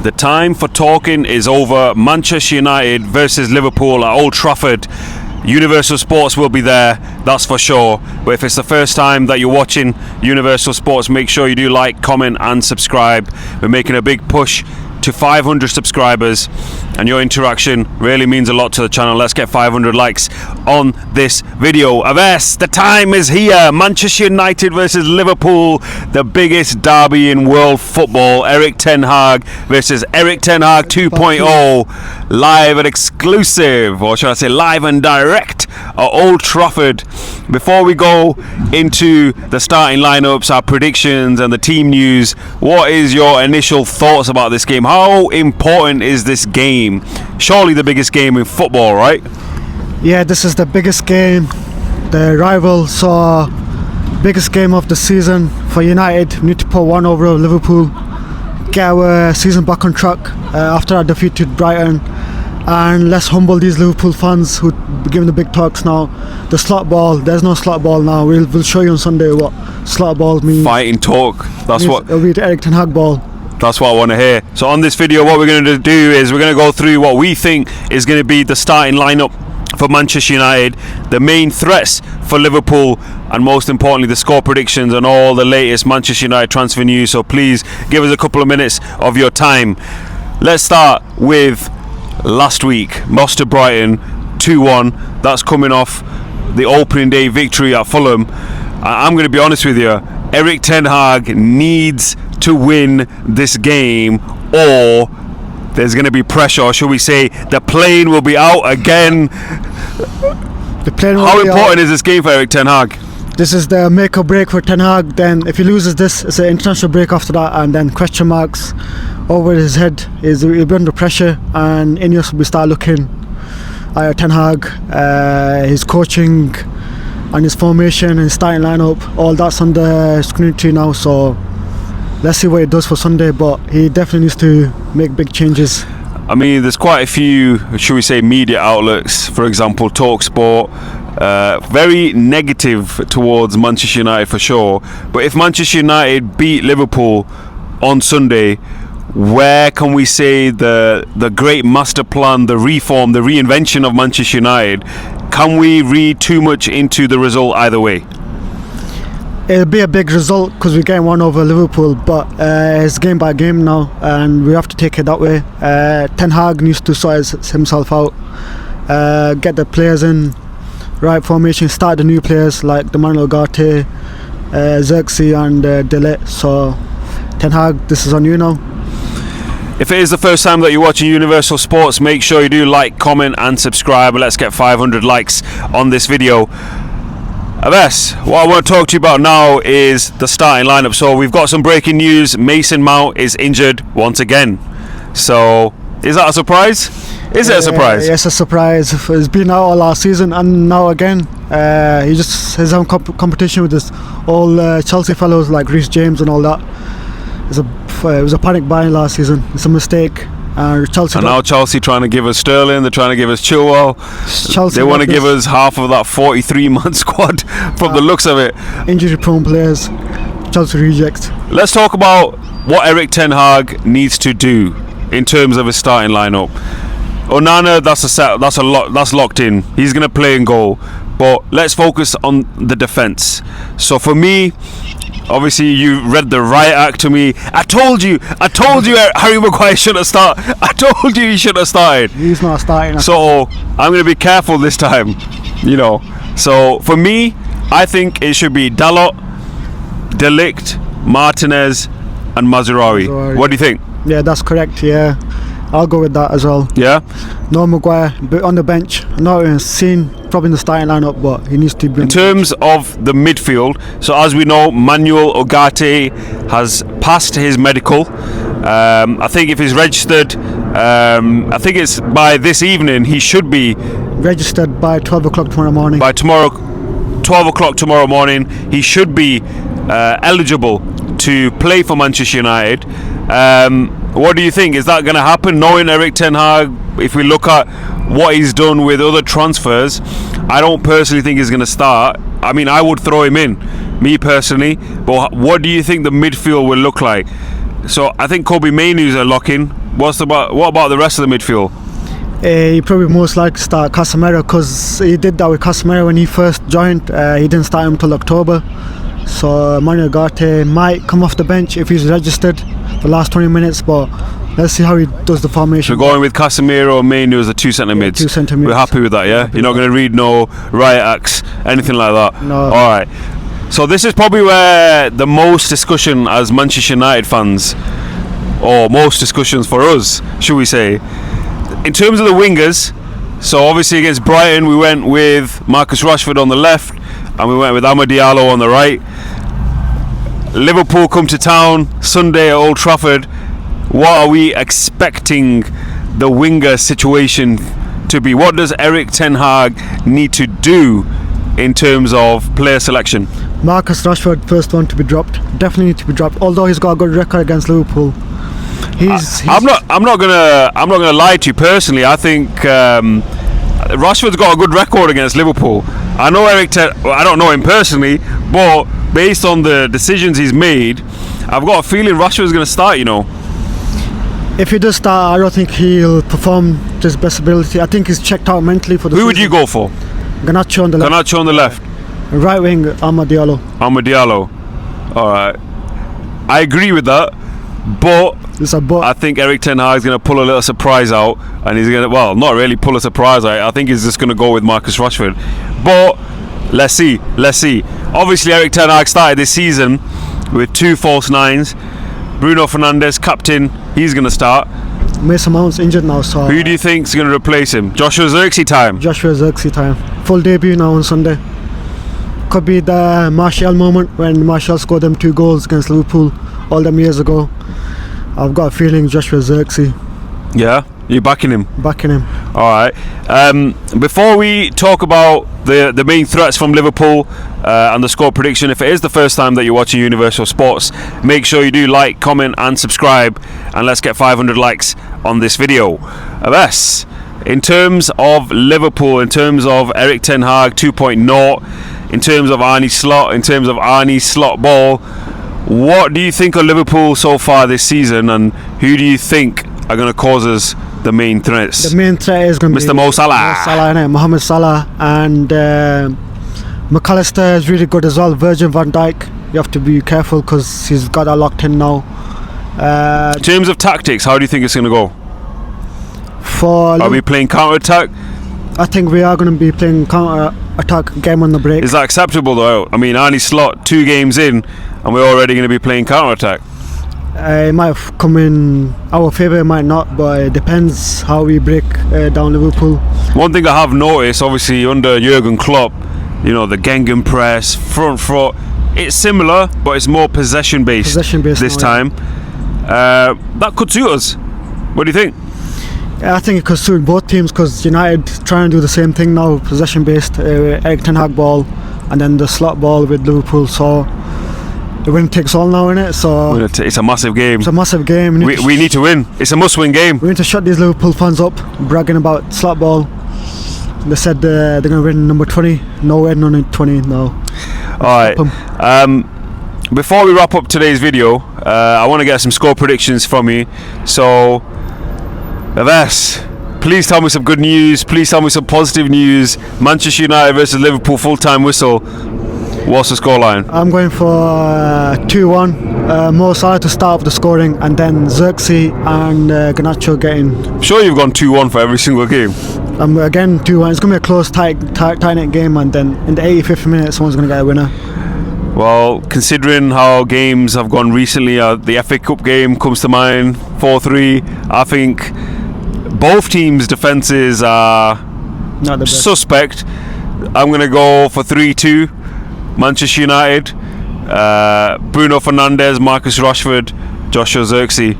The time for talking is over. Manchester United versus Liverpool at Old Trafford. Universal Sports will be there, that's for sure. But if it's the first time that you're watching Universal Sports, make sure you do like, comment and subscribe. We're making a big push to 500 subscribers, and your interaction really means a lot to the channel. Let's get 500 likes on this video. Aves, the time is here. Manchester United versus Liverpool, the biggest derby in world football. Erik Ten Hag versus Erik Ten Hag 2.0, live and exclusive, or should I say live and direct at Old Trafford. Before we go into the starting lineups, our predictions and the team news, what is your initial thoughts about this game? How important is this game? Surely the biggest game in football, right? Yeah, this is the biggest game. The rivals saw biggest game of the season for United. We need to put one over Liverpool, get our season back on track after our defeat to Brighton, and let's humble these Liverpool fans who giving the big talks now. The slot ball, there's no slot ball now. We'll show you on Sunday what slot ball means. Fighting talk. That's what it'll be the Erik Ten Hag ball. That's what I want to hear. So on this video, what we're going to do is we're going to go through what we think is going to be the starting lineup for Manchester United, the main threats for Liverpool, and most importantly the score predictions and all the latest Manchester United transfer news. So please give us a couple of minutes of your time. Let's start with last week. Lost to Brighton 2-1. That's coming off the opening day victory at Fulham. I'm going to be honest with you, Erik Ten Hag needs to win this game, or there's going to be pressure, or should we say the plane will be out again. How important is this game for Erik Ten Hag? This is the make or break for Ten Hag. Then if he loses this, it's an international break after that, and then question marks over his head. He'll be under pressure, and Ineos will start looking at Ten Hag, his coaching and his formation and his starting lineup. All that's under scrutiny now, so let's see what he does for Sunday, but he definitely needs to make big changes. I mean, there's quite a few, should we say, media outlets, for example, TalkSport, very negative towards Manchester United for sure. But if Manchester United beat Liverpool on Sunday, where can we say the great master plan, the reform, the reinvention of Manchester United? Can we read too much into the result either way? It'll be a big result because we're getting one over Liverpool, but it's game by game now, and we have to take it that way. Ten Hag needs to sort himself out, get the players in right formation, start the new players like the Man Utd, Xerxes and Ligt. So Ten Hag, this is on you now. If it is the first time that you're watching Universal Sports, make sure you do like, comment and subscribe. Let's get 500 likes on this video. Aves, what I want to talk to you about now is the starting lineup. So we've got some breaking news. Mason Mount is injured once again. So is that a surprise? Is it a surprise? Yes, a surprise. He's been out all last season and now again. He just has some competition with this all Chelsea fellows like Reece James and all that. It was a panic buying last season. It's a mistake. Chelsea and now Chelsea trying to give us Sterling, they're trying to give us Chilwell. They want to give us half of that 43-man squad from the looks of it. Injury prone players, Chelsea rejects. Let's talk about what Erik Ten Hag needs to do in terms of his starting lineup. Onana, that's locked in. He's going to play in goal. But let's focus on the defence. So for me, obviously you read the riot act to me. I told you Harry Maguire shouldn't start. I told you he should have started. He's not starting. So I'm going to be careful this time, you know. So for me, I think it should be Dalot, Ligt, Martinez and Mazraoui. What do you think? Yeah, that's correct, yeah. I'll go with that as well. Yeah? No Maguire, but on the bench. Not seen probably in the starting lineup, but he needs to be. In terms of the midfield, so as we know, Manuel Ugarte has passed his medical. I think if he's registered, I think it's by this evening, he should be registered by 12 o'clock tomorrow morning. By 12 o'clock tomorrow morning, he should be eligible to play for Manchester United. What do you think? Is that going to happen? Knowing Erik Ten Hag, if we look at what he's done with other transfers, I don't personally think he's going to start. I mean, I would throw him in, me personally. But what do you think the midfield will look like? So I think Kobbie Mainoo's a lock-in. What about the rest of the midfield? He probably most likely start Casemiro because he did that with Casemiro when he first joined. He didn't start him until October. So Man Utd might come off the bench if he's registered the last 20 minutes, but let's see how he does the formation. We're going with Casemiro and Mainu as the two centre mids. Two centre mids. We're happy with that, yeah? You're not going to read no riot acts, anything like that? No. Alright. So this is probably where the most discussion as Manchester United fans, or most discussions for us, should we say, in terms of the wingers. So obviously against Brighton we went with Marcus Rashford on the left and we went with Amad Diallo on the right. Liverpool come to town Sunday at Old Trafford. What are we expecting the winger situation to be? What does Erik ten Hag need to do in terms of player selection? Marcus Rashford, first one to be dropped. Definitely need to be dropped. Although he's got a good record against Liverpool. I'm not gonna lie to you personally. I think Rashford's got a good record against Liverpool. I know I don't know him personally, but based on the decisions he's made, I've got a feeling Rashford's going to start. If he does start, I don't think he'll perform to his best ability. I think he's checked out mentally for the Who season. would you go for? Garnacho on the left. Garnacho on the left. Right wing, Amad Diallo. Amad Diallo. Alright. I agree with that, but It's a but. I think Erik ten Hag is going to pull a little surprise out, and he's going to, well, not really pull a surprise out. I think he's just going to go with Marcus Rashford. But let's see. Obviously, Erik ten Hag started this season with 2 false nines. Bruno Fernandes, captain, he's going to start. Mason Mount's injured now, so Who do you think is going to replace him? Joshua Zirkzee time. Joshua Zirkzee time. Full debut now on Sunday. Could be the Martial moment when Martial scored them 2 goals against Liverpool all them years ago. I've got a feeling Joshua Zirkzee. Yeah, you're backing him. All right. Before we talk about the main threats from Liverpool and the score prediction, if it is the first time that you're watching Universal Sports, make sure you do like, comment and subscribe, and let's get 500 likes on this video. Yes, in terms of Liverpool, in terms of Erik ten Hag 2.0, in terms of Arne Slot, in terms of Arne's slot ball, what do you think of Liverpool so far this season, and who do you think are going to cause us the main threats? The main threat is going to be Mr. Mo Salah. Mohamed Salah, and McAllister is really good as well. Virgil van Dijk, you have to be careful because he's got that locked in now. In terms of tactics, how do you think it's going to go? Are we playing counter-attack? I think we are going to be playing counter-attack game on the break. Is that acceptable though? I mean, Arne Slot 2 games in and we're already going to be playing counter-attack. It might have come in our favour, it might not, but it depends how we break down Liverpool. One thing I have noticed, obviously under Jurgen Klopp, the Gengen press, front foot, it's similar, but it's more possession based this time. That could suit us. What do you think? I think it could suit both teams because United trying to do the same thing now, possession based, Erik ten Hag ball, and then the slot ball with Liverpool. So the win takes all now, innit? So it's a massive game. It's a massive game. We need to win. It's a must-win game. We need to shut these Liverpool fans up, bragging about slot ball. They said they're going to win number 20. No, we're not 20 now. Alright. Before we wrap up today's video, I want to get some score predictions from you. So, Aves, please tell me some good news. Please tell me some positive news. Manchester United versus Liverpool full-time whistle. What's the scoreline? I'm going for 2-1. Mo Salah to start off the scoring, and then Zirkzee and Garnacho getting. I'm sure you've gone 2-1 for every single game. Again 2-1. It's going to be a close, tight-knit game, and then in the 85th minute, someone's going to get a winner. Well, considering how games have gone recently, the FA Cup game comes to mind, 4-3. I think both teams' defences are not the best. Suspect. I'm going to go for 3-2. Manchester United, Bruno Fernandes, Marcus Rashford, Joshua Zirkzee.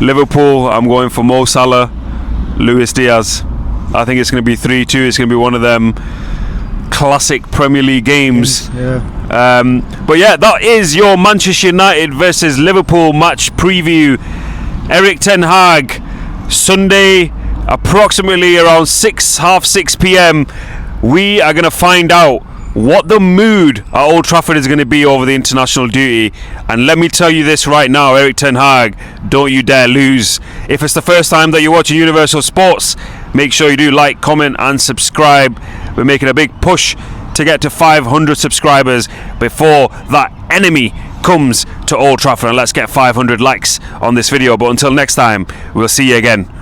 Liverpool, I'm going for Mo Salah, Luis Diaz. I think it's going to be 3-2. It's going to be one of them classic Premier League games. But yeah, that is your Manchester United versus Liverpool match preview. Erik ten Hag, Sunday, approximately around half 6 p.m. We are going to find out what the mood at Old Trafford is going to be over the international duty. And let me tell you this right now, Erik ten Hag, don't you dare lose. If it's the first time that you're watching Universal Sports, make sure you do like, comment and subscribe. We're making a big push to get to 500 subscribers before that enemy comes to Old Trafford, and let's get 500 likes on this video. But until next time, we'll see you again.